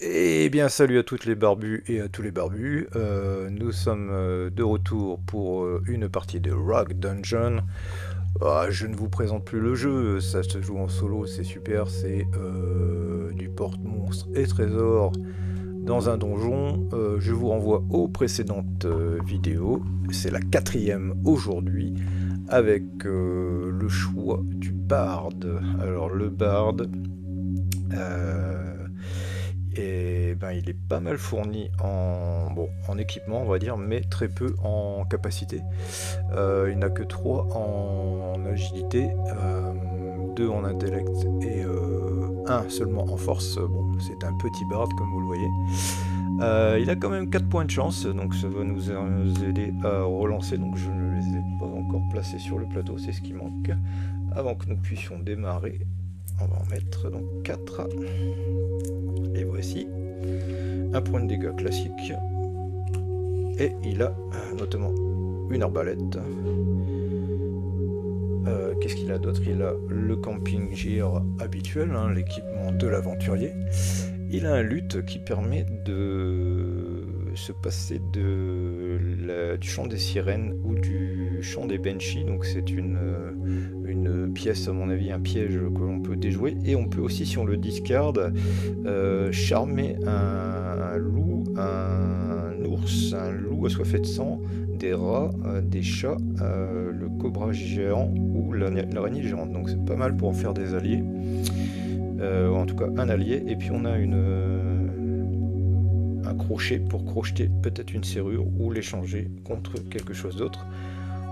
Eh bien, salut à toutes les barbus et à tous les barbus. Nous sommes de retour pour une partie de Rock Dungeon. Ah, je ne vous présente plus le jeu, ça se joue en solo, c'est super. C'est du porte-monstres et trésors dans un donjon. Je vous renvoie aux précédentes vidéos. C'est la quatrième aujourd'hui avec le choix du barde. Alors, le barde. euh, et ben, il est pas mal fourni en équipement, on va dire, mais très peu en capacité. Il n'a que 3 en agilité, 2 en intellect et 1 seulement en force. Bon, c'est un petit bard comme vous le voyez. Il a quand même 4 points de chance, donc ça va nous aider à relancer. Donc je ne les ai pas encore placés sur le plateau, c'est ce qui manque. Avant que nous puissions démarrer, on va en mettre donc 4. Et voici un point de dégâts classique. Et il a notamment une arbalète. Qu'est-ce qu'il a d'autre? Il a le camping gear habituel, hein, l'équipement de l'aventurier. Il a un luth qui permet de se passer du chant des sirènes ou du chant des banshees. Donc c'est une pièce, à mon avis, un piège que l'on peut déjouer. Et on peut aussi, si on le discarde, charmer un loup, un ours, un loup assoiffé de sang, des rats, des chats, le cobra géant ou l'araignée géante. Donc c'est pas mal pour en faire des alliés. En tout cas un allié. Et puis on a un crochet pour crocheter peut-être une serrure ou l'échanger contre quelque chose d'autre.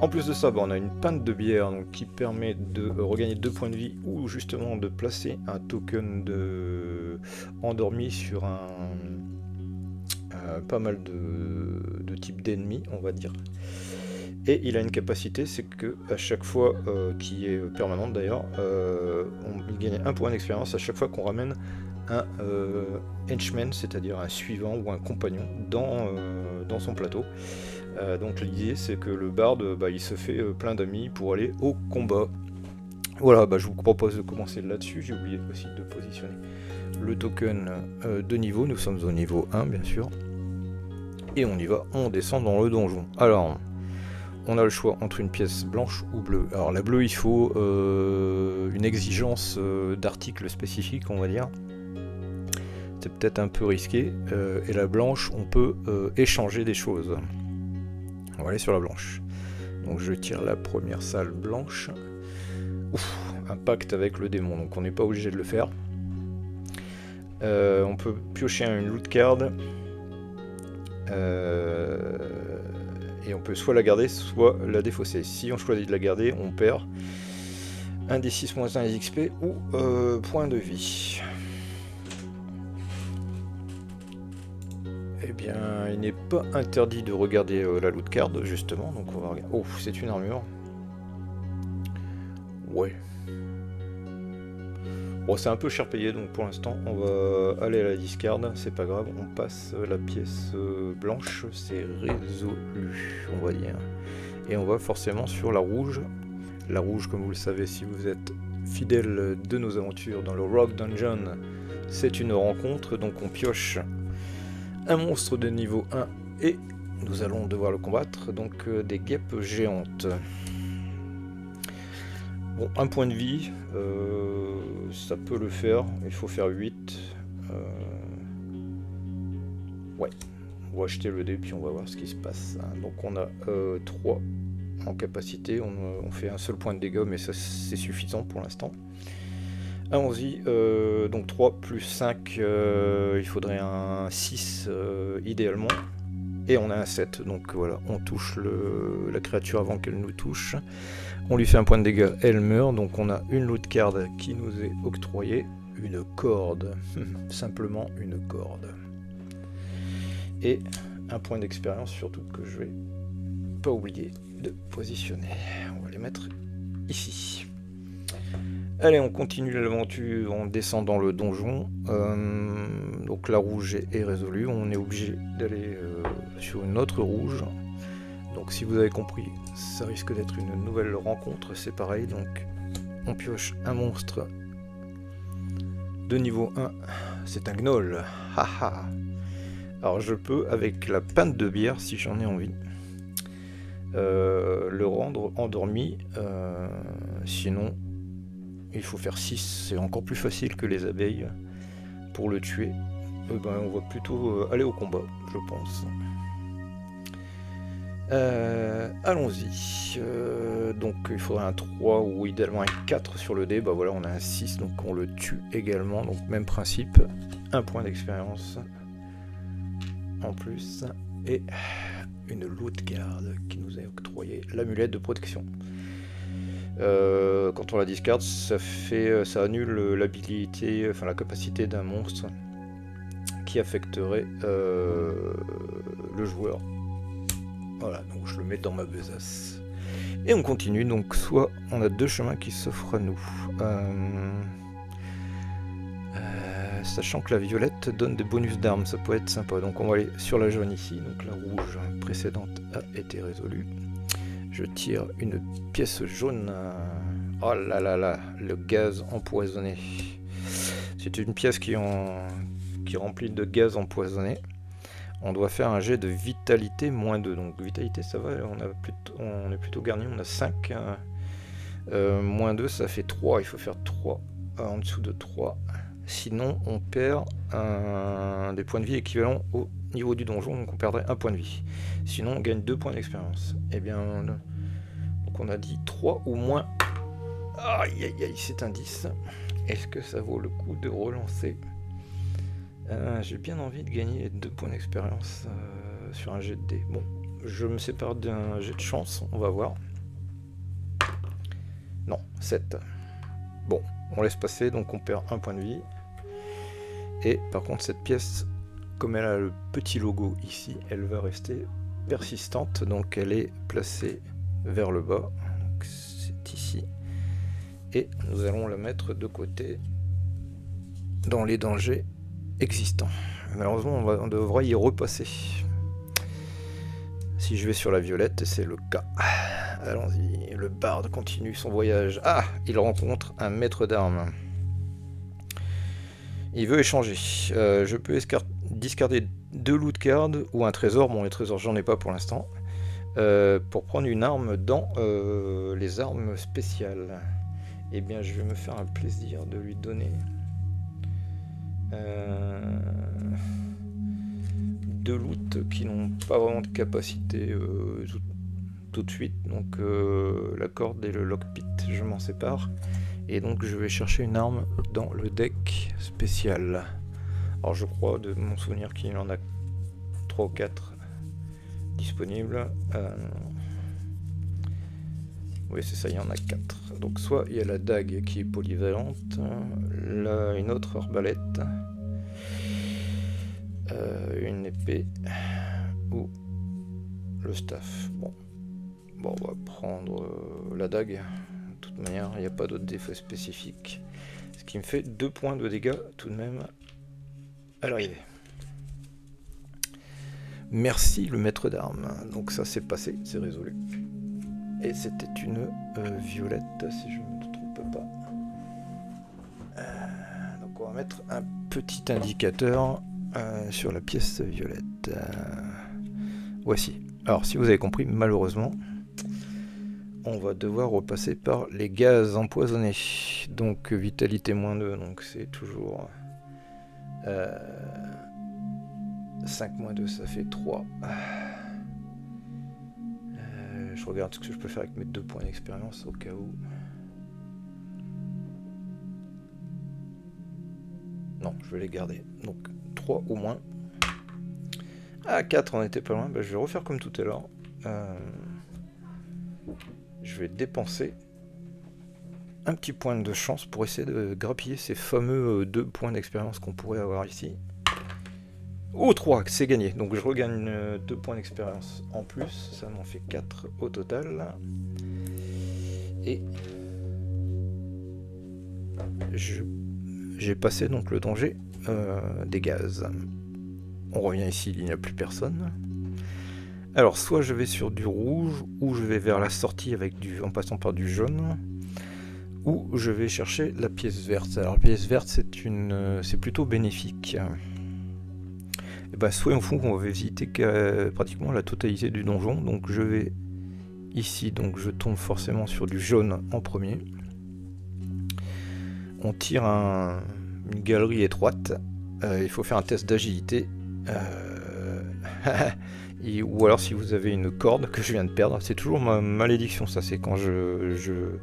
En plus de ça, on a une pinte de bière donc, qui permet de regagner 2 points de vie ou justement de placer un token endormi sur pas mal de types d'ennemis, on va dire. Et il a une capacité, c'est que à chaque fois, qui est permanente d'ailleurs, il gagne 1 point d'expérience à chaque fois qu'on ramène un henchman, c'est-à-dire un suivant ou un compagnon dans son plateau. Donc l'idée c'est que le barde il se fait plein d'amis pour aller au combat. Voilà, je vous propose de commencer là-dessus. J'ai oublié aussi de positionner le token de niveau. Nous sommes au niveau 1 bien sûr. Et on y va, on descend dans le donjon. Alors, on a le choix entre une pièce blanche ou bleue. Alors la bleue, il faut une exigence d'article spécifique, on va dire. C'est peut-être un peu risqué. Et la blanche, on peut échanger des choses. On va aller sur la blanche. Donc je tire la première salle blanche. Ouf, un pacte avec le démon, donc on n'est pas obligé de le faire. On peut piocher une loot card. Et on peut soit la garder, soit la défausser. Si on choisit de la garder, on perd 1 des 6 moins 1 XP ou point de vie. Eh bien, il n'est pas interdit de regarder la loot card, justement. Donc on va regarder. Oh, c'est une armure. Ouais. Bon, c'est un peu cher payé, donc pour l'instant, on va aller à la discard. C'est pas grave, on passe la pièce blanche. C'est résolu, on va dire. Et on va forcément sur la rouge. La rouge, comme vous le savez, si vous êtes fidèle de nos aventures dans le Rock Dungeon, c'est une rencontre. Donc on pioche un monstre de niveau 1 et nous allons devoir le combattre. Donc des guêpes géantes. Bon, 1 point de vie, ça peut le faire. Il faut faire 8. Ouais, on va acheter le dé puis on va voir ce qui se passe. Donc on a 3 en capacité, on fait un seul point de dégâts mais ça c'est suffisant pour l'instant. Allons-y, donc 3 plus 5, il faudrait un 6 idéalement. Et on a un 7, donc voilà, on touche la créature avant qu'elle nous touche. On lui fait un point de dégâts, elle meurt, donc on a une loot card qui nous est octroyée. Une corde, simplement une corde. Et un point d'expérience surtout que je vais pas oublier de positionner. On va les mettre ici. Allez, on continue l'aventure, on descend dans le donjon. Donc la rouge est résolue, on est obligé d'aller sur une autre rouge. Donc si vous avez compris, ça risque d'être une nouvelle rencontre, c'est pareil. Donc on pioche un monstre de niveau 1, c'est un gnoll. Haha. Alors je peux, avec la pinte de bière, si j'en ai envie, le rendre endormi. Sinon, il faut faire 6. C'est encore plus facile que les abeilles pour le tuer. Ben, on va plutôt aller au combat, je pense. Allons-y. Donc il faudrait un 3 ou idéalement un 4 sur le dé. Bah voilà, on a un 6, donc on le tue également. Donc même principe, un point d'expérience en plus. Et une loot guard qui nous a octroyé l'amulette de protection. Quand on la discarde, ça annule l'habilité, enfin la capacité d'un monstre qui affecterait le joueur. Voilà, donc je le mets dans ma besace. Et on continue, donc soit on a 2 chemins qui s'offrent à nous. Sachant que la violette donne des bonus d'armes, ça peut être sympa. Donc on va aller sur la jaune ici, donc la rouge précédente a été résolue. Je tire une pièce jaune. Oh là là là, le gaz empoisonné. C'est une pièce qui est remplie de gaz empoisonné. On doit faire un jet de vitalité -2. Donc vitalité ça va, on est plutôt garni, on a 5. -2 ça fait 3, il faut faire 3 en dessous de 3. Sinon on perd des points de vie équivalents au niveau du donjon, donc on perdrait 1 point de vie. Sinon on gagne 2 points d'expérience. Et bien, donc on a dit 3 ou moins. Aïe aïe aïe, c'est un 10. Est-ce que ça vaut le coup de relancer? J'ai bien envie de gagner 2 points d'expérience sur un jet de dés. Bon, je me sépare d'un jet de chance, on va voir. Non, 7. Bon, on laisse passer, donc on perd 1 point de vie. Et par contre, cette pièce, comme elle a le petit logo ici, elle va rester persistante, donc elle est placée vers le bas. C'est ici. Et nous allons la mettre de côté dans les dangers existants. Malheureusement, on devra y repasser. Si je vais sur la violette, c'est le cas. Allons-y, le barde continue son voyage. Ah, il rencontre un maître d'armes. Il veut échanger. Je peux discarder 2 loot cards ou un trésor. Bon, les trésors, j'en ai pas pour l'instant. Pour prendre une arme dans les armes spéciales. Eh bien, je vais me faire un plaisir de lui donner 2 loot qui n'ont pas vraiment de capacité tout de suite. Donc la corde et le lockpit, je m'en sépare. Et donc je vais chercher une arme dans le deck spécial. Alors je crois de mon souvenir qu'il y en a 3 ou 4 disponibles. Oui, c'est ça, il y en a 4. Donc soit il y a la dague qui est polyvalente, là une autre arbalète, une épée ou le staff. Bon, on va prendre la dague. De toute manière, il n'y a pas d'autres défauts spécifiques. Ce qui me fait 2 points de dégâts tout de même à l'arrivée. Merci le maître d'armes. Donc ça c'est passé, c'est résolu. Et c'était une violette, si je ne me trompe pas. Donc on va mettre un petit indicateur sur la pièce violette. Voici. Alors si vous avez compris, malheureusement, on va devoir repasser par les gaz empoisonnés. Donc vitalité -2, donc c'est toujours 5 -2, ça fait 3. Je regarde ce que je peux faire avec mes 2 points d'expérience au cas où. Non, je vais les garder. Donc 3 ou moins. Ah, 4, on était pas loin. Bah, je vais refaire comme tout à l'heure. Je vais dépenser un petit point de chance pour essayer de grappiller ces fameux 2 points d'expérience qu'on pourrait avoir ici. Oh, 3, c'est gagné. Donc je regagne 2 points d'expérience en plus. Ça m'en fait 4 au total. Et j'ai passé donc le danger des gaz. On revient ici, il n'y a plus personne. Alors soit je vais sur du rouge, ou je vais vers la sortie avec en passant par du jaune, où je vais chercher la pièce verte. Alors la pièce verte, c'est plutôt bénéfique. Et bah, soit au fond on va visiter pratiquement la totalité du donjon. Donc je vais ici, donc je tombe forcément sur du jaune en premier. On tire une galerie étroite. Il faut faire un test d'agilité. Ou alors si vous avez une corde que je viens de perdre, c'est toujours ma malédiction ça, c'est quand je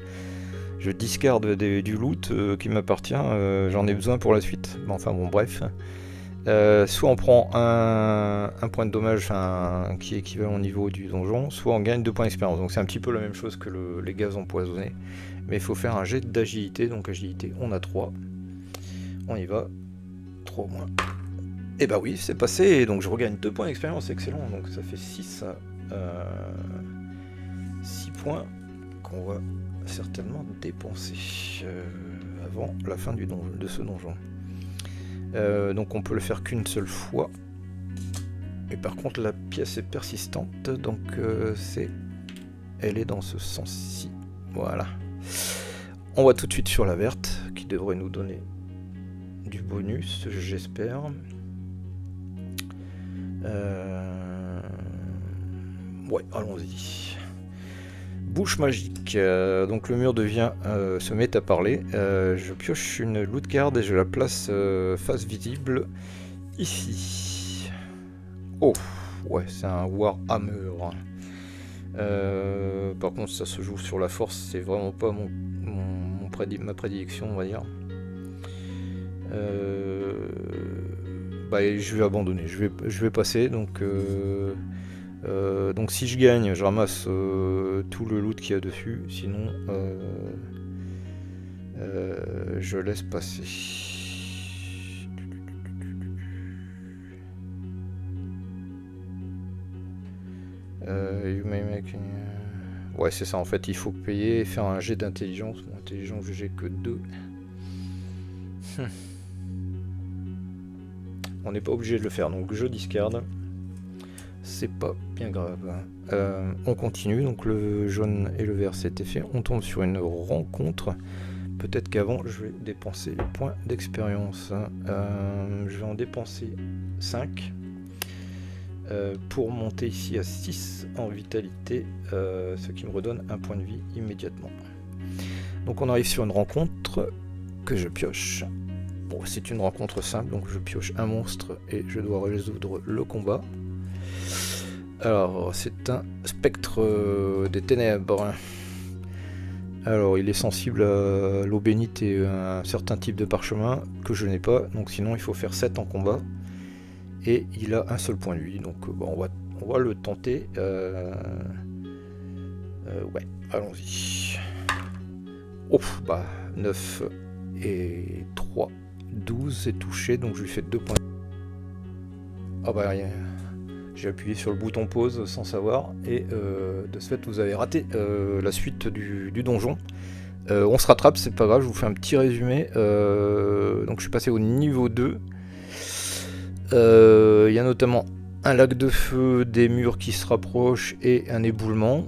discarde du loot qui m'appartient, j'en ai besoin pour la suite. Enfin bon bref. Soit on prend un point de dommage qui est équivalent au niveau du donjon, soit on gagne 2 points d'expérience. Donc c'est un petit peu la même chose que les gaz empoisonnés. Mais il faut faire un jet d'agilité, donc agilité on a 3. On y va, 3 au moins. Et bah oui, c'est passé, et donc je regagne 2 points d'expérience, excellent, donc ça fait 6 points qu'on va certainement dépenser avant la fin de ce donjon. Donc on peut le faire qu'une seule fois, et par contre la pièce est persistante, donc elle est dans ce sens-ci, voilà. On va tout de suite sur la verte, qui devrait nous donner du bonus, j'espère. Ouais, allons-y. Bouche magique. Donc le mur se met à parler. Je pioche une loot card et je la place face visible ici. Oh, ouais, c'est un Warhammer. Par contre, ça se joue sur la force. C'est vraiment pas ma prédilection, on va dire. Bah, je vais abandonner, je vais passer, donc si je gagne, je ramasse tout le loot qu'il y a dessus, sinon je laisse passer. Ouais, c'est ça, en fait, il faut payer et faire un jet d'intelligence. Mon intelligence, j'ai que 2. On n'est pas obligé de le faire, donc je discarde. C'est pas bien grave. On continue, donc le jaune et le vert c'était fait. On tombe sur une rencontre. Peut-être qu'avant je vais dépenser les points d'expérience. Je vais en dépenser 5 pour monter ici à 6 en vitalité, ce qui me redonne un point de vie immédiatement. Donc on arrive sur une rencontre que je pioche. Bon, c'est une rencontre simple, donc je pioche un monstre et je dois résoudre le combat. Alors, c'est un spectre des ténèbres. Alors, il est sensible à l'eau bénite et à un certain type de parchemin que je n'ai pas, donc sinon il faut faire 7 en combat. Et il a un seul point de vie, donc bon, on va le tenter. Ouais, allons-y. Oh, bah, 9 et 3. 12, c'est touché, donc je lui fais 2 points. Ah bah rien. J'ai appuyé sur le bouton pause sans savoir, et de ce fait vous avez raté la suite du donjon. On se rattrape, c'est pas grave, je vous fais un petit résumé. Donc je suis passé au niveau 2. Il y a notamment un lac de feu, des murs qui se rapprochent et un éboulement.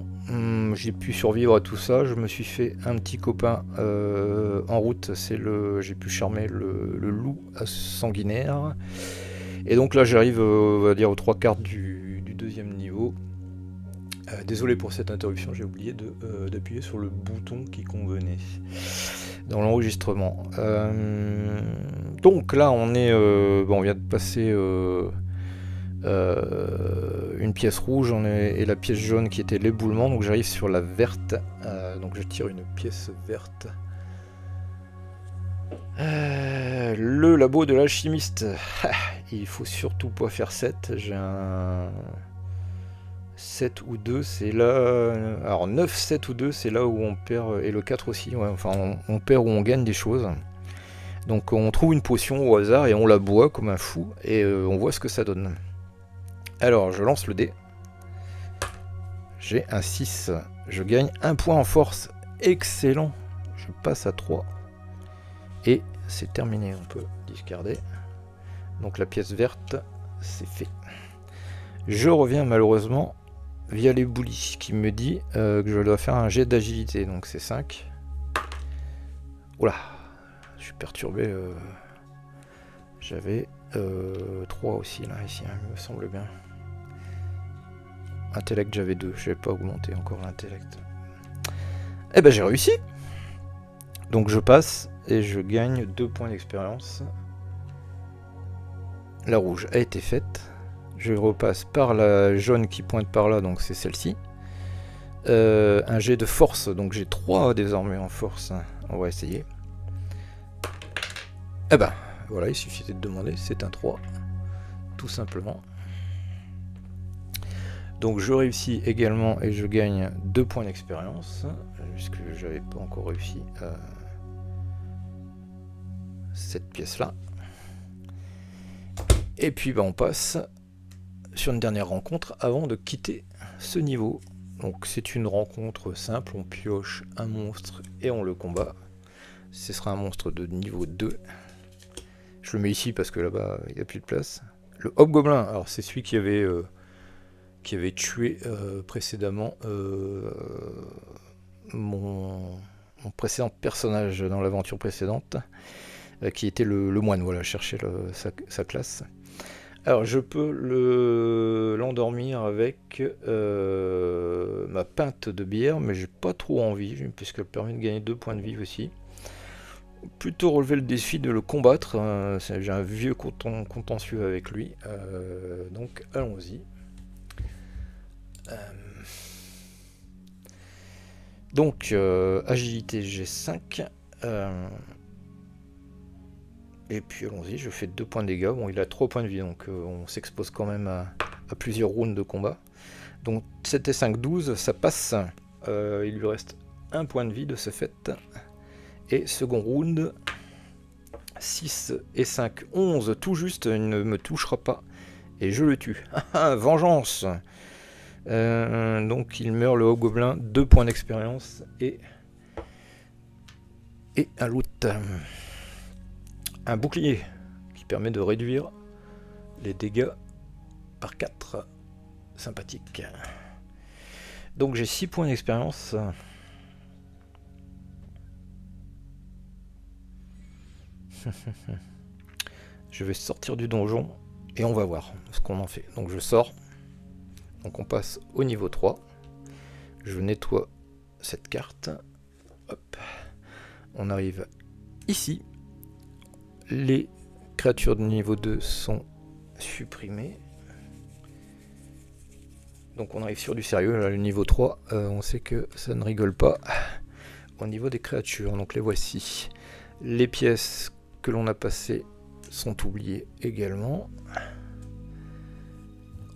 J'ai pu survivre à tout ça, je me suis fait un petit copain en route, j'ai pu charmer le loup sanguinaire. Et donc là j'arrive, on va dire, aux 3/4 du deuxième niveau. Désolé pour cette interruption, j'ai oublié d'appuyer sur le bouton qui convenait dans l'enregistrement. Donc là on est, on vient de passer une pièce rouge et la pièce jaune qui était l'éboulement, donc j'arrive sur la verte, donc je tire une pièce verte. Le labo de l'alchimiste. Il faut surtout pas faire 7, j'ai un 7 ou 2, c'est là. Alors 9, 7 ou 2, c'est là où on perd, et le 4 aussi, ouais, enfin on perd ou on gagne des choses. Donc on trouve une potion au hasard et on la boit comme un fou, et on voit ce que ça donne. Alors je lance le dé. J'ai un 6. Je gagne 1 point en force. Excellent. Je passe à 3. Et c'est terminé. On peut discarder. Donc la pièce verte, c'est fait. Je reviens malheureusement via les boulis qui me dit que je dois faire un jet d'agilité. Donc c'est 5. Oula, je suis perturbé. J'avais 3 aussi là, ici, hein, il me semble bien. Intellect, j'avais 2, je n'avais pas augmenté encore l'intellect. Eh ben j'ai réussi. Donc je passe et je gagne 2 points d'expérience. La rouge a été faite. Je repasse par la jaune qui pointe par là, donc c'est celle-ci. Un jet de force, donc j'ai 3 désormais en force. On va essayer. Eh ben, voilà, il suffisait de demander, c'est un 3. Tout simplement. Donc je réussis également et je gagne 2 points d'expérience, puisque j'avais pas encore réussi cette pièce-là. Et puis bah, on passe sur une dernière rencontre avant de quitter ce niveau. Donc c'est une rencontre simple, on pioche un monstre et on le combat. Ce sera un monstre de niveau 2. Je le mets ici parce que là-bas il n'y a plus de place. Le Hobgoblin, alors c'est celui qui avait tué précédemment mon précédent personnage dans l'aventure précédente, qui était le moine, voilà, chercher sa classe. Alors je peux l'endormir avec ma pinte de bière, mais j'ai pas trop envie, puisqu'elle permet de gagner 2 points de vie aussi. Plutôt relever le défi de le combattre, j'ai un vieux contentieux avec lui, donc allons-y. Donc agilité G5, et puis allons-y, je fais 2 points de dégâts. Bon, il a 3 points de vie, donc on s'expose quand même à plusieurs rounds de combat. Donc 7 et 5, 12, ça passe. Il lui reste 1 point de vie de ce fait. Et second round, 6 et 5, 11, tout juste, il ne me touchera pas. Et je le tue. Vengeance. Donc il meurt, le Hobgoblin, 2 points d'expérience et un loot. Un bouclier qui permet de réduire les dégâts par 4. Sympathique. Donc j'ai 6 points d'expérience. Je vais sortir du donjon et on va voir ce qu'on en fait. Donc je sors. Donc on passe au niveau 3. Je nettoie cette carte. Hop. On arrive ici. Les créatures de niveau 2 sont supprimées. Donc on arrive sur du sérieux. Là, le niveau 3, on sait que ça ne rigole pas au niveau des créatures. Donc les voici. Les pièces que l'on a passées sont oubliées également.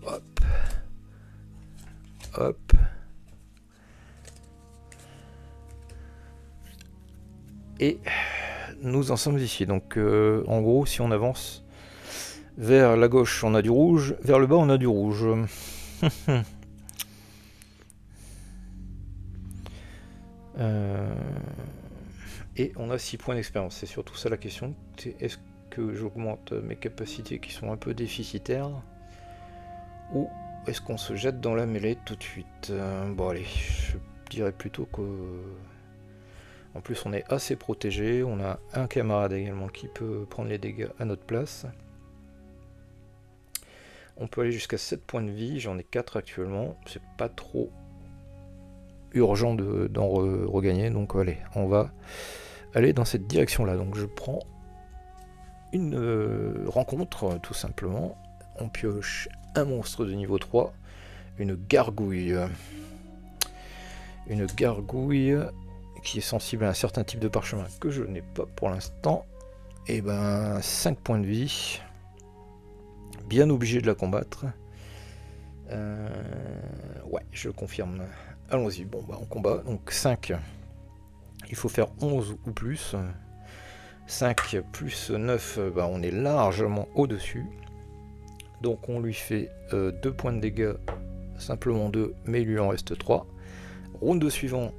Hop. Hop. Et nous en sommes ici. Donc en gros, si on avance vers la gauche, on a du rouge. Vers le bas, on a du rouge. Et on a 6 points d'expérience. C'est surtout ça la question. Est-ce que j'augmente mes capacités qui sont un peu déficitaires, ou est-ce qu'on se jette dans la mêlée tout de suite? Bon allez, je dirais plutôt que... En plus on est assez protégé, on a un camarade également qui peut prendre les dégâts à notre place. On peut aller jusqu'à 7 points de vie, j'en ai 4 actuellement, c'est pas trop urgent d'en regagner, donc allez, on va aller dans cette direction là. Donc je prends une rencontre tout simplement, on pioche un monstre de niveau 3, une gargouille. Une gargouille qui est sensible à un certain type de parchemin que je n'ai pas pour l'instant. Et ben 5 points de vie. Bien obligé de la combattre. Ouais, je confirme. Allons-y, bon bah on combat. Donc 5. Il faut faire 11 ou plus. 5 plus 9, bah on est largement au-dessus. Donc on lui fait 2 points de dégâts. Simplement 2, mais il lui en reste 3. Round suivant.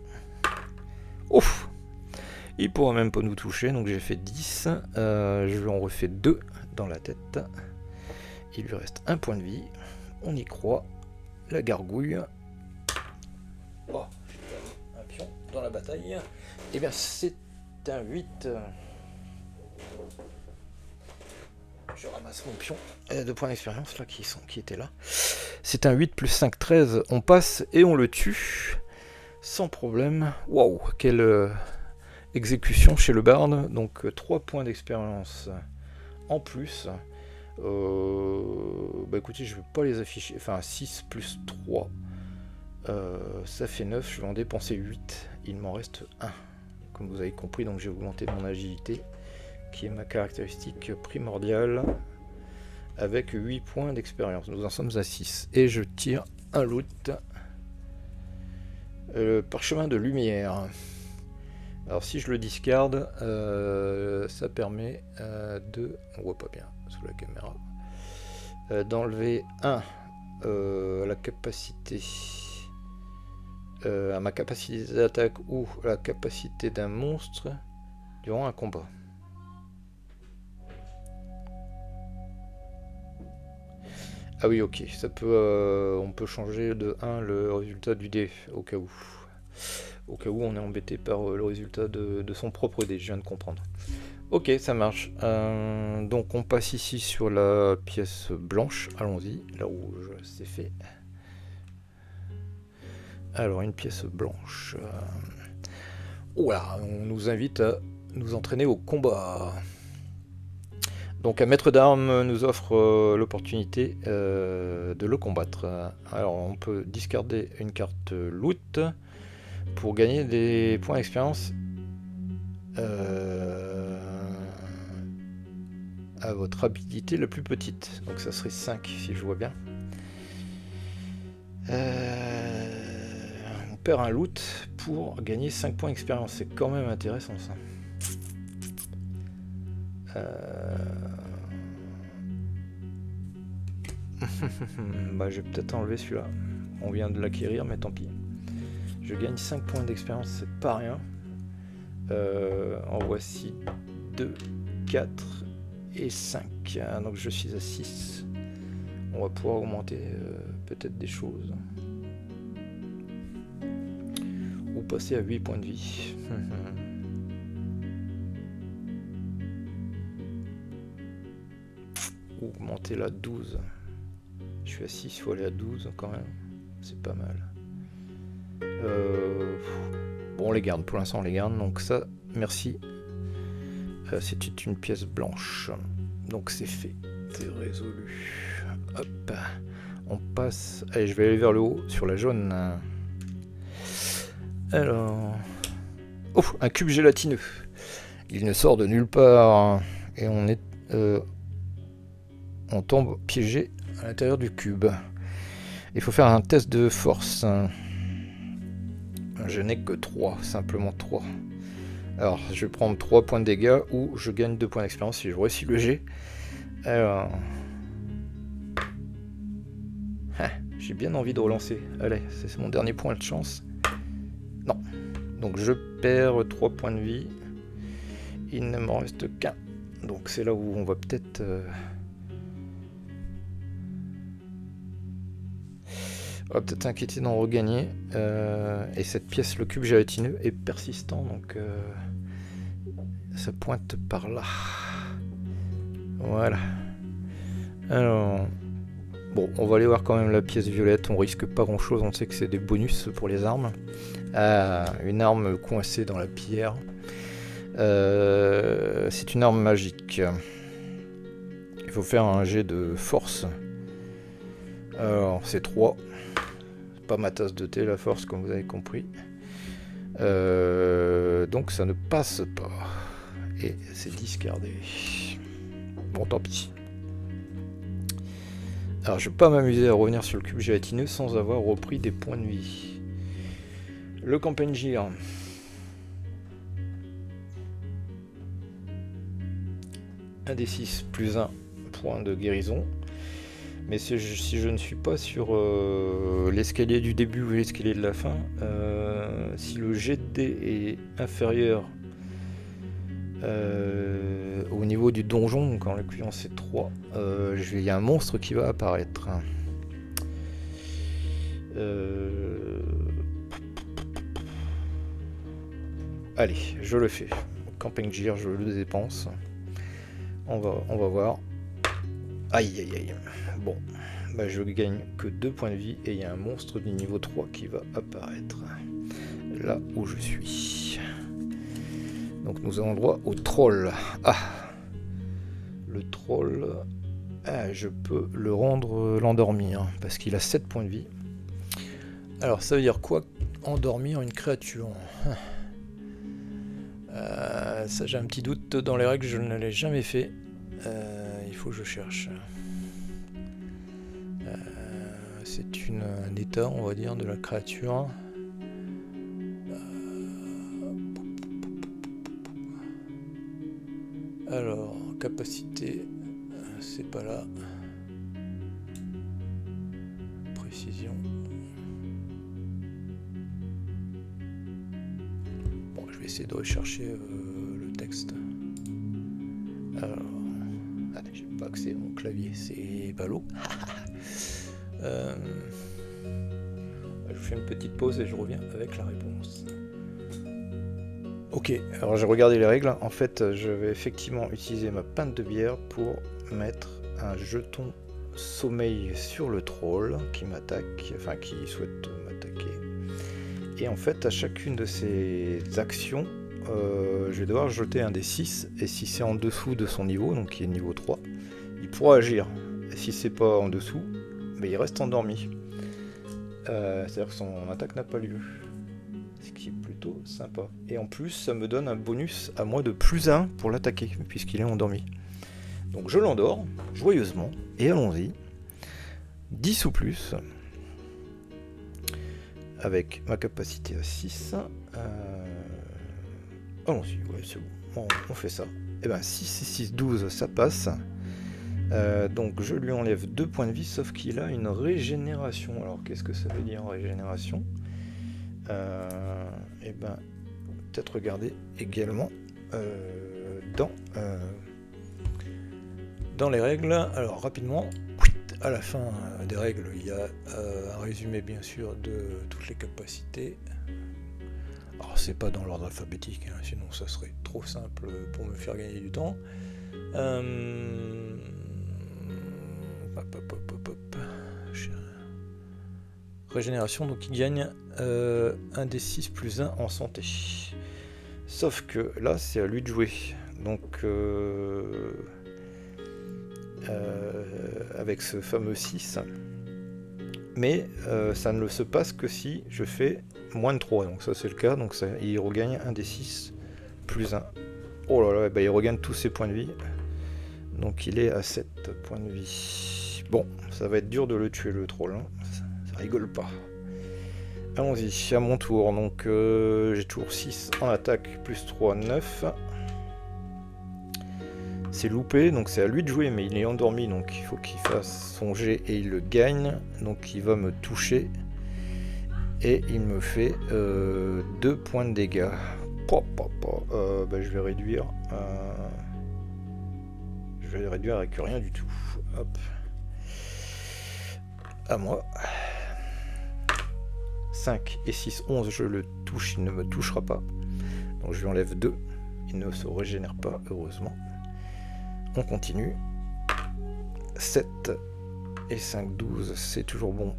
Ouf! Il pourra même pas nous toucher, donc j'ai fait 10. Je lui en refais 2 dans la tête. Il lui reste 1 point de vie. On y croit. La gargouille. Oh, un pion dans la bataille. Et bien c'est c'est un 8. Je ramasse mon pion. 2 points d'expérience là qui étaient là. C'est un 8 plus 5, 13. On passe et on le tue. Sans problème. Waouh, quelle exécution chez le barde. Donc 3 points d'expérience en plus. Bah écoutez, je vais pas les afficher. Enfin 6 plus 3. Ça fait 9. Je vais en dépenser 8. Il m'en reste 1. Comme vous avez compris, donc j'ai augmenté mon agilité, qui est ma caractéristique primordiale, avec 8 points d'expérience. Nous en sommes à 6. Et je tire un loot. Parchemin de lumière. Alors si je le discarde, ça permet de... On voit pas bien sous la caméra. D'enlever 1 à la capacité... à ma capacité d'attaque ou à la capacité d'un monstre durant un combat. Ah oui, ok, ça peut, on peut changer de 1 le résultat du dé, au cas où. Au cas où on est embêté par le résultat de son propre dé, je viens de comprendre. Ok, ça marche. Donc on passe ici sur la pièce blanche, allons-y, la rouge, c'est fait. Alors, une pièce blanche. Voilà, on nous invite à nous entraîner au combat. Donc, un maître d'armes nous offre l'opportunité de le combattre. Alors, on peut discarder une carte loot pour gagner des points d'expérience à votre habilité la plus petite. Donc, ça serait 5 si je vois bien. On perd un loot pour gagner 5 points d'expérience. C'est quand même intéressant ça. Bah, je vais peut-être enlever celui-là. On vient de l'acquérir, mais tant pis. Je gagne 5 points d'expérience, c'est pas rien. En voici 2, 4 et 5. Donc je suis à 6. On va pouvoir augmenter peut-être des choses. Ou passer à 8 points de vie. Augmenter la 12. Je suis à 6, il faut aller à 12 quand même. C'est pas mal. Bon, on les garde. Pour l'instant, on les garde. Donc ça, merci. C'était une pièce blanche. Donc c'est fait. C'est résolu. Hop. On passe... Allez, je vais aller vers le haut, sur la jaune. Alors... Oh, un cube gélatineux. Il ne sort de nulle part. Et on est... on tombe piégé à l'intérieur du cube. Il faut faire un test de force. Je n'ai que 3, simplement 3. Alors, je vais prendre 3 points de dégâts ou je gagne 2 points d'expérience si je réussis le jet. Alors... Ah, j'ai bien envie de relancer. Allez, c'est mon dernier point de chance. Non. Donc je perds 3 points de vie. Il ne m'en reste qu'un. Donc c'est là où on va peut-être... On va peut-être s'inquiéter d'en regagner. Et cette pièce, le cube gélatineux, est persistant. Donc ça pointe par là. Voilà. Alors... Bon, on va aller voir quand même la pièce violette. On risque pas grand-chose. On sait que c'est des bonus pour les armes. Une arme coincée dans la pierre. C'est une arme magique. Il faut faire un jet de force. Alors, c'est 3. C'est pas ma tasse de thé, la force, comme vous avez compris. Donc, ça ne passe pas. Et c'est discardé. Bon, tant pis. Alors, je ne vais pas m'amuser à revenir sur le cube gélatineux sans avoir repris des points de vie. Le campagne gire. Un des 6 plus 1 point de guérison. Mais si je ne suis pas sur l'escalier du début ou l'escalier de la fin, si le jet de dés est inférieur au niveau du donjon, donc en l'occurrence c'est 3, il y a un monstre qui va apparaître. Allez, je le fais. camping gear, je le dépense. On va voir. Aïe aïe aïe. Bon, bah je gagne que 2 points de vie et il y a un monstre du niveau 3 qui va apparaître là où je suis. Donc nous avons droit au troll. Ah, le troll, je peux le rendre l'endormir parce qu'il a 7 points de vie. Alors ça veut dire quoi, endormir une créature? Ça j'ai un petit doute dans les règles, je ne l'ai jamais fait. Il faut que je cherche. C'est un état, on va dire, de la créature. Alors, capacité, c'est pas là. Précision. Bon, je vais essayer de rechercher le texte. Alors, j'ai pas accès à mon clavier, c'est ballot. Je fais une petite pause et je reviens avec la réponse. Ok, alors j'ai regardé les règles. En fait, je vais effectivement utiliser ma pinte de bière pour mettre un jeton sommeil sur le troll qui m'attaque, enfin qui souhaite m'attaquer. Et en fait, à chacune de ces actions, je vais devoir jeter un des 6, et si c'est en dessous de son niveau, donc qui est niveau 3, il pourra agir. Et si c'est pas en dessous, mais il reste endormi. C'est-à-dire que son attaque n'a pas lieu. Ce qui est plutôt sympa. Et en plus, ça me donne un bonus à moi de +1 pour l'attaquer, puisqu'il est endormi. Donc je l'endors, joyeusement, et allons-y. 10 ou plus. Avec ma capacité à 6. Allons-y, ouais, c'est bon. On fait ça. Et ben 6 et 6, 12, ça passe. Donc je lui enlève 2 points de vie, sauf qu'il a une régénération. Alors qu'est-ce que ça veut dire, régénération? Et ben peut-être regarder également dans les règles. Alors rapidement, à la fin des règles, il y a un résumé bien sûr de toutes les capacités. Alors c'est pas dans l'ordre alphabétique, hein, sinon ça serait trop simple pour me faire gagner du temps. Régénération, donc il gagne un des 6 + 1 en santé. Sauf que là c'est à lui de jouer. Donc avec ce fameux 6. Mais ça ne se passe que si je fais moins de 3. Donc ça c'est le cas. Donc ça, il regagne un des 6 + 1. Oh là là, bah, il regagne tous ses points de vie. Donc il est à 7 points de vie. Bon, ça va être dur de le tuer le troll. Hein. Ça rigole pas. Allons-y, à mon tour. Donc j'ai toujours 6 en attaque, +3, 9. C'est loupé, donc c'est à lui de jouer, mais il est endormi, donc il faut qu'il fasse son jet et il le gagne. Donc il va me toucher. Et il me fait 2 points de dégâts. Bah, je vais réduire. Je vais réduire avec rien du tout. Hop. À moi. 5 et 6, 11, je le touche, il ne me touchera pas. Donc je lui enlève 2. Il ne se régénère pas, heureusement. On continue. 7 et 5, 12, c'est toujours bon.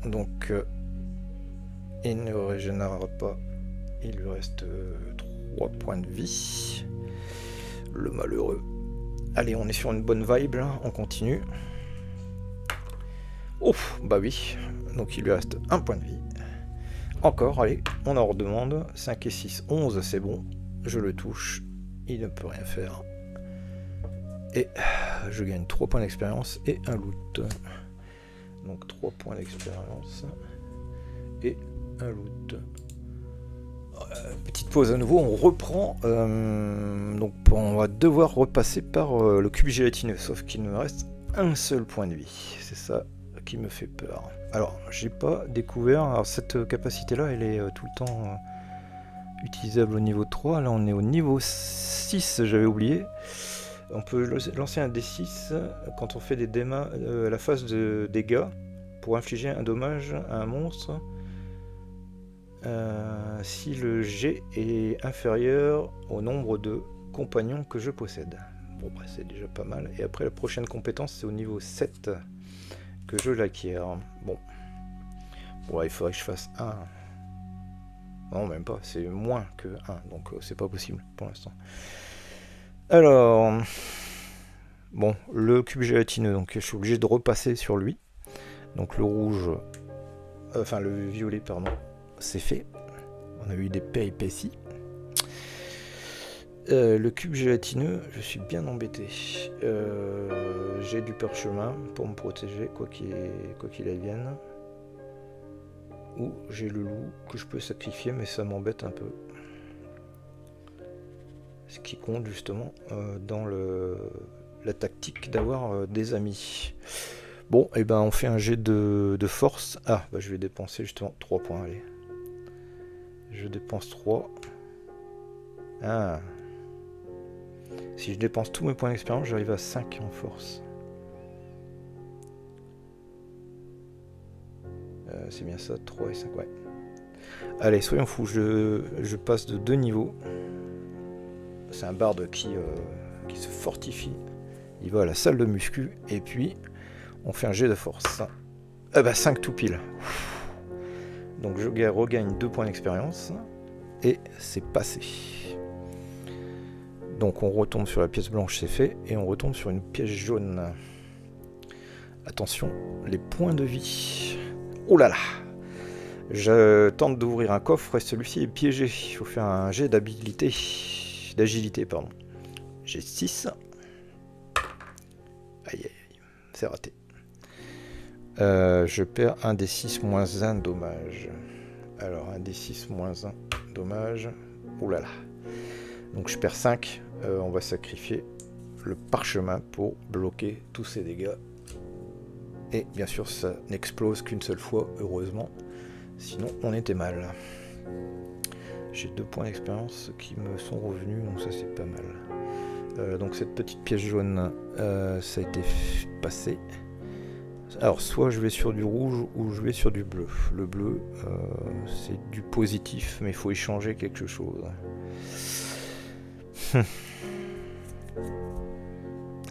Donc il ne régénérera pas. Il lui reste 3 points de vie. Le malheureux. Allez, on est sur une bonne vibe là, on continue. Ouf, bah oui. Donc il lui reste 1 point de vie. Encore, allez, on en redemande. 5 et 6, 11, c'est bon. Je le touche. Il ne peut rien faire. Et je gagne 3 points d'expérience et un loot. Donc 3 points d'expérience et un loot. Petite pause à nouveau, on reprend. Donc on va devoir repasser par le cube gélatineux, sauf qu'il me reste un seul point de vie. C'est ça qui me fait peur. Alors, j'ai pas découvert. Alors, cette capacité-là, elle est tout le temps utilisable au niveau 3. Là, on est au niveau 6, j'avais oublié. On peut lancer un D6 quand on fait des dégâts à la phase de dégâts pour infliger un dommage à un monstre si le G est inférieur au nombre de compagnons que je possède. Bon, bah, c'est déjà pas mal. Et après, la prochaine compétence, c'est au niveau 7 que je l'acquiers. Bon. Bon, il faudrait que je fasse 1. Non, même pas. C'est moins que 1. Donc, c'est pas possible pour l'instant. Alors... Bon, le cube gélatineux, donc je suis obligé de repasser sur lui. Donc le rouge, enfin le violet, pardon, c'est fait. On a eu des péripéties. Le cube gélatineux, je suis bien embêté. J'ai du parchemin pour me protéger, quoi qu'il advienne. Ou j'ai le loup que je peux sacrifier, mais ça m'embête un peu. Ce qui compte justement dans la tactique d'avoir des amis. Bon, et ben on fait un jet de force. Ah, bah je vais dépenser justement 3 points, allez. Je dépense 3. Ah. Si je dépense tous mes points d'expérience, j'arrive à 5 en force. C'est bien ça, 3 et 5, ouais. Allez, soyons fous, je passe de 2 niveaux. C'est un barde qui se fortifie. Il va à la salle de muscu, et puis on fait un jet de force. Ah bah 5 tout pile. Donc je regagne 2 points d'expérience, et c'est passé. Donc on retombe sur la pièce blanche, c'est fait, et on retombe sur une pièce jaune. Attention, les points de vie. Oh là là! Je tente d'ouvrir un coffre et celui-ci est piégé. Il faut faire un jet d'agilité, pardon. J'ai 6. Aïe aïe aïe, c'est raté. Je perds un des 6 moins 1, dommage. Alors, un des 6 moins 1, dommage. Ouh là là. Donc je perds 5. On va sacrifier le parchemin pour bloquer tous ces dégâts. Et bien sûr, ça n'explose qu'une seule fois, heureusement. Sinon, on était mal. J'ai 2 points d'expérience qui me sont revenus, donc ça c'est pas mal. Donc cette petite pièce jaune, ça a été passé. Alors, soit je vais sur du rouge ou je vais sur du bleu. Le bleu, c'est du positif, mais il faut échanger quelque chose.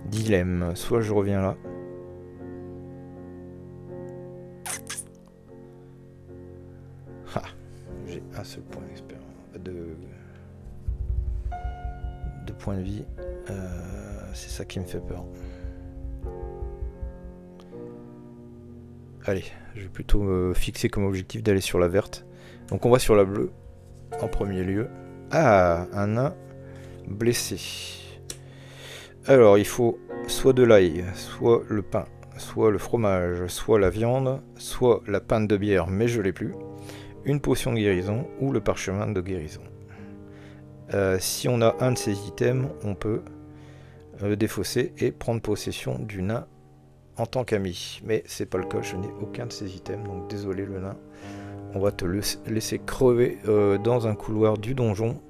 Dilemme, soit je reviens là. Ah, j'ai un seul point d'expérience. De points de vie. C'est ça qui me fait peur. Allez, je vais plutôt me fixer comme objectif d'aller sur la verte. Donc on va sur la bleue en premier lieu. Ah, un nain blessé. Alors il faut soit de l'ail, soit le pain, soit le fromage, soit la viande, soit la pinte de bière, mais je l'ai plus, une potion de guérison ou le parchemin de guérison. Si on a un de ces items, on peut le défausser et prendre possession du nain en tant qu'ami. Mais c'est pas le cas, je n'ai aucun de ces items, donc désolé le nain. On va te laisser crever dans un couloir du donjon.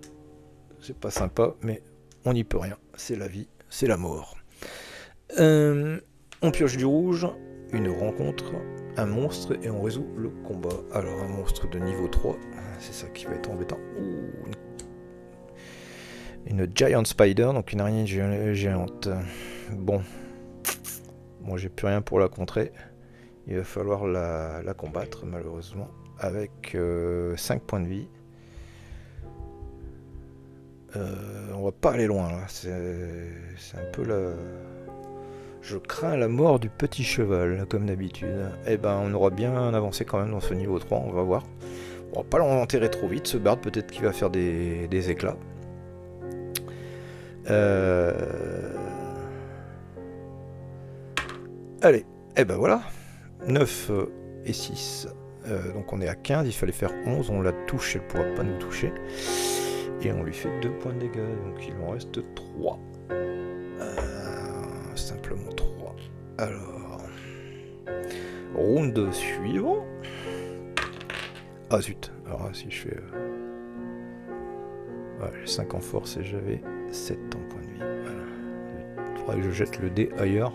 C'est pas sympa, mais on n'y peut rien. C'est la vie, c'est la mort. On pioche du rouge, une rencontre, un monstre, et on résout le combat. Alors un monstre de niveau 3, c'est ça qui va être embêtant. Ouh, une Giant Spider, donc une araignée géante. Bon, j'ai plus rien pour la contrer. Il va falloir la combattre, malheureusement, avec 5 points de vie. On va pas aller loin, là. C'est un peu la... Je crains la mort du petit cheval, comme d'habitude. Eh ben, on aura bien avancé quand même dans ce niveau 3, on va voir. On va pas l'enterrer trop vite, ce bard, peut-être qu'il va faire des éclats. Allez, et ben voilà, 9 et 6, donc on est à 15, il fallait faire 11, on la touche, elle ne pourra pas nous toucher. Et on lui fait 2 points de dégâts, donc il en reste 3. Simplement 3. Alors, round suivant. Ah zut, alors si je fais... j'ai 5 en force et j'avais 7 en point de vie. Voilà. Il faudrait que je jette le dé ailleurs.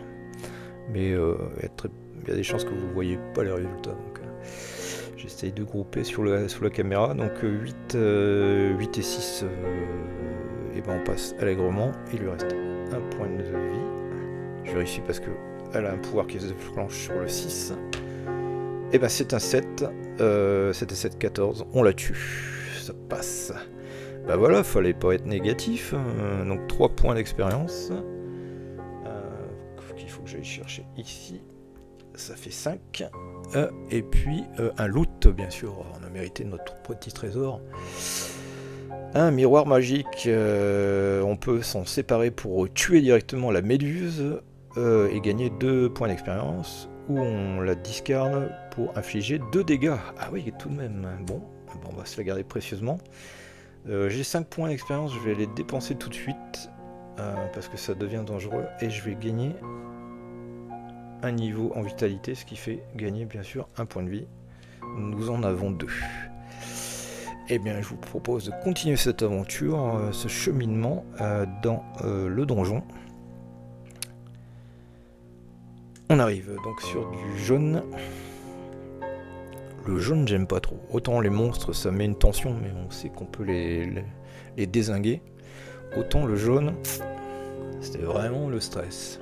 Mais il y a des chances que vous ne voyez pas les résultats. Donc, J'essaye de grouper sur la caméra. Donc 8 et 6, et ben on passe allègrement. Il lui reste un point de vie. Je vérifie parce qu'elle a un pouvoir qui se déclenche sur le 6. Et ben c'est un 7. 7 et 7, 14. On la tue. Ça passe. Bah voilà, fallait pas être négatif. Donc 3 points d'expérience. Qu'il faut que j'aille chercher ici. Ça fait 5. Et puis un loot, bien sûr. On a mérité notre petit trésor. Un miroir magique. On peut s'en séparer pour tuer directement la méduse et gagner 2 points d'expérience. Ou on la discarde pour infliger 2 dégâts. Ah oui, tout de même. Bon, on va se la garder précieusement. J'ai 5 points d'expérience. Je vais les dépenser tout de suite. Parce que ça devient dangereux. Et je vais gagner un niveau en vitalité, ce qui fait gagner bien sûr un point de vie. Nous en avons 2. Et bien je vous propose de continuer cette aventure, ce cheminement dans le donjon. On arrive donc sur du jaune. Le jaune j'aime pas trop. Autant les monstres ça met une tension, mais on sait qu'on peut les dézinguer. Autant le jaune, c'était vraiment le stress.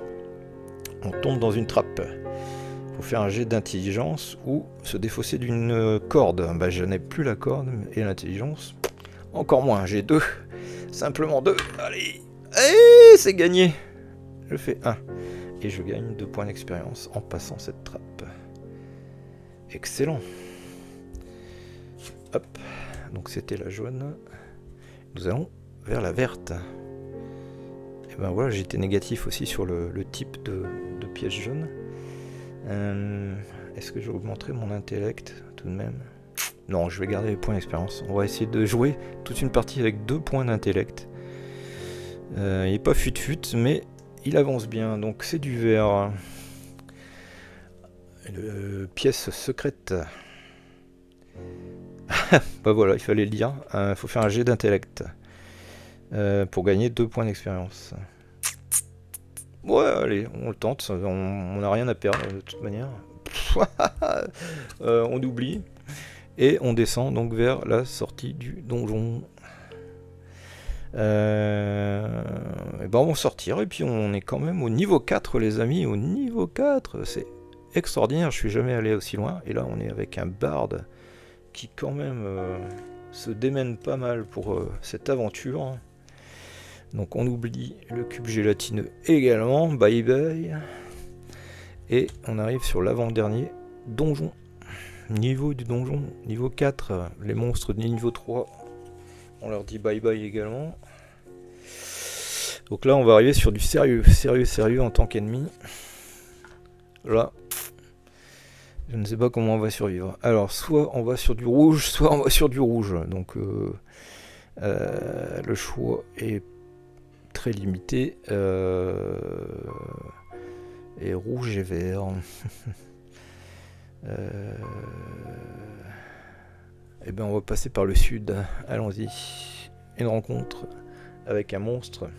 On tombe dans une trappe. Il faut faire un jet d'intelligence ou se défausser d'une corde. Bah, je n'ai plus la corde et l'intelligence. Encore moins, j'ai 2. Simplement 2. Allez, allez, c'est gagné. Je fais 1. Et je gagne 2 points d'expérience en passant cette trappe. Excellent. Hop. Donc c'était la jaune. Nous allons vers la verte. Et ben voilà, j'étais négatif aussi sur le type de piège jaune. Est-ce que je augmenterai mon intellect tout de même? Non, je vais garder les points d'expérience. On va essayer de jouer toute une partie avec 2 points d'intellect. Il n'est pas fut-fut, mais il avance bien. Donc c'est du vert. Pièce secrète. Bah voilà, il fallait le dire. Il faut faire un jet d'intellect. Pour gagner 2 points d'expérience. Ouais, allez, on le tente, on n'a rien à perdre de toute manière. On oublie. Et on descend donc vers la sortie du donjon. Et ben on va sortir et puis on est quand même au niveau 4 les amis. Au niveau 4, c'est extraordinaire, je suis jamais allé aussi loin. Et là on est avec un barde qui quand même se démène pas mal pour cette aventure. Donc on oublie le cube gélatineux également, bye bye. Et on arrive sur l'avant-dernier donjon. Niveau du donjon, niveau 4, les monstres du niveau 3, on leur dit bye bye également. Donc là on va arriver sur du sérieux en tant qu'ennemi. Là, je ne sais pas comment on va survivre. Alors soit on va sur du rouge, soit on va sur du rouge. Donc le choix est très limité. Et rouge et vert. Et ben on va passer par le sud. Allons-y. Une rencontre avec un monstre.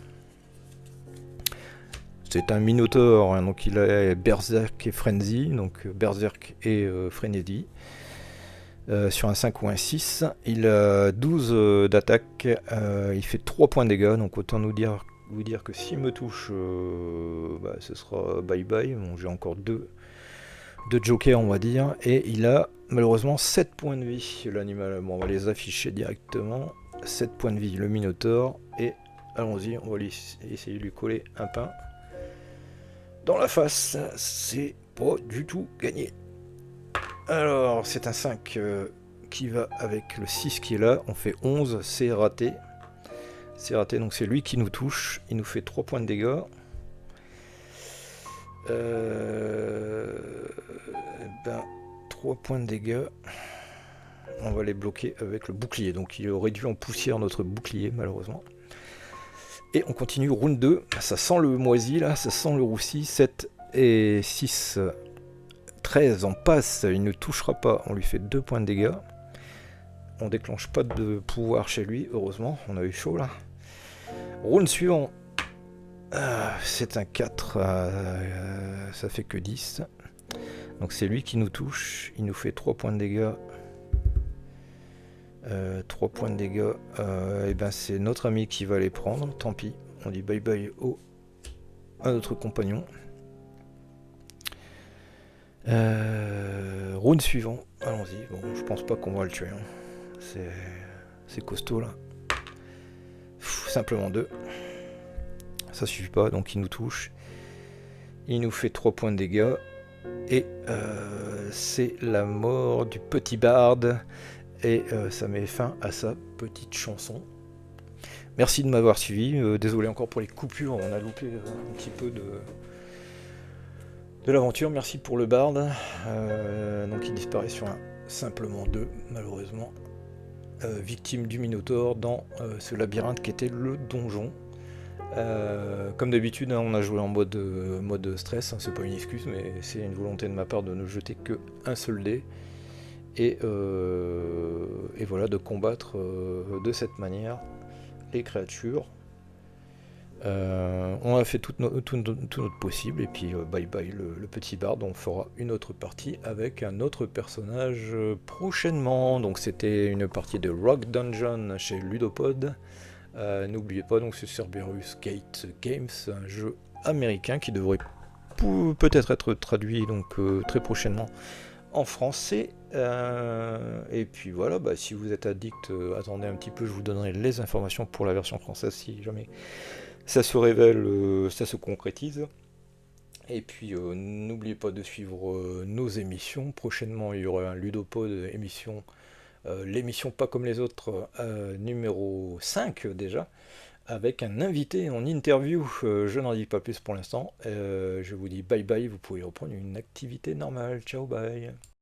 C'est un minotaure, hein, donc il a Berserk et Frenzy, donc Berserk et Frenzy. Sur un 5 ou un 6, il a 12 d'attaque, il fait 3 points de dégâts, donc autant vous dire que s'il me touche, bah, ce sera bye bye. Bon, j'ai encore 2 jokers on va dire, et il a malheureusement 7 points de vie l'animal. Bon, on va les afficher directement. 7 points de vie le minotaure, et allons-y, on va essayer de lui coller un pain dans la face. C'est pas du tout gagné. Alors c'est un 5 qui va avec le 6 qui est là, on fait 11, c'est raté. C'est raté, donc c'est lui qui nous touche, il nous fait 3 points de dégâts. 3 points de dégâts. On va les bloquer avec le bouclier, donc il aurait dû en poussière notre bouclier malheureusement. Et on continue, round 2, ça sent le moisi là, ça sent le roussi, 7 et 6, 13, on passe, il ne touchera pas, on lui fait 2 points de dégâts. On déclenche pas de pouvoir chez lui, heureusement, on a eu chaud là. Round suivant, c'est un 4, ça fait que 10. Donc c'est lui qui nous touche, il nous fait 3 points de dégâts. 3 points de dégâts. Et ben c'est notre ami qui va les prendre, tant pis. On dit bye bye à notre compagnon. Round suivant, allons-y. Bon, je pense pas qu'on va le tuer. Hein. C'est costaud là. Simplement 2. Ça suffit pas, donc il nous touche. Il nous fait 3 points de dégâts. Et c'est la mort du petit barde. Et ça met fin à sa petite chanson. Merci de m'avoir suivi. Désolé encore pour les coupures, on a loupé un petit peu de l'aventure. Merci pour le barde. Donc il disparaît sur un simplement 2, malheureusement. Victime du Minotaure dans ce labyrinthe qui était le donjon. Comme d'habitude, hein, on a joué en mode stress, hein, c'est pas une excuse, mais c'est une volonté de ma part de ne jeter que un seul dé. Et voilà, de combattre de cette manière les créatures. On a fait tout notre possible, et puis bye bye le petit barde. On fera une autre partie avec un autre personnage prochainement. Donc c'était une partie de Rogue Dungeon chez Ludopod. N'oubliez pas, donc c'est Cerberus Gate Games, un jeu américain qui devrait peut-être être traduit donc très prochainement en français. Et puis voilà, bah, si vous êtes addict, attendez un petit peu, je vous donnerai les informations pour la version française si jamais ça se révèle, ça se concrétise. Et puis n'oubliez pas de suivre nos émissions. Prochainement il y aura un Ludopod émission, l'émission pas comme les autres, numéro 5 déjà, avec un invité en interview. Je n'en dis pas plus pour l'instant. Je vous dis bye bye, vous pouvez reprendre une activité normale. Ciao, bye.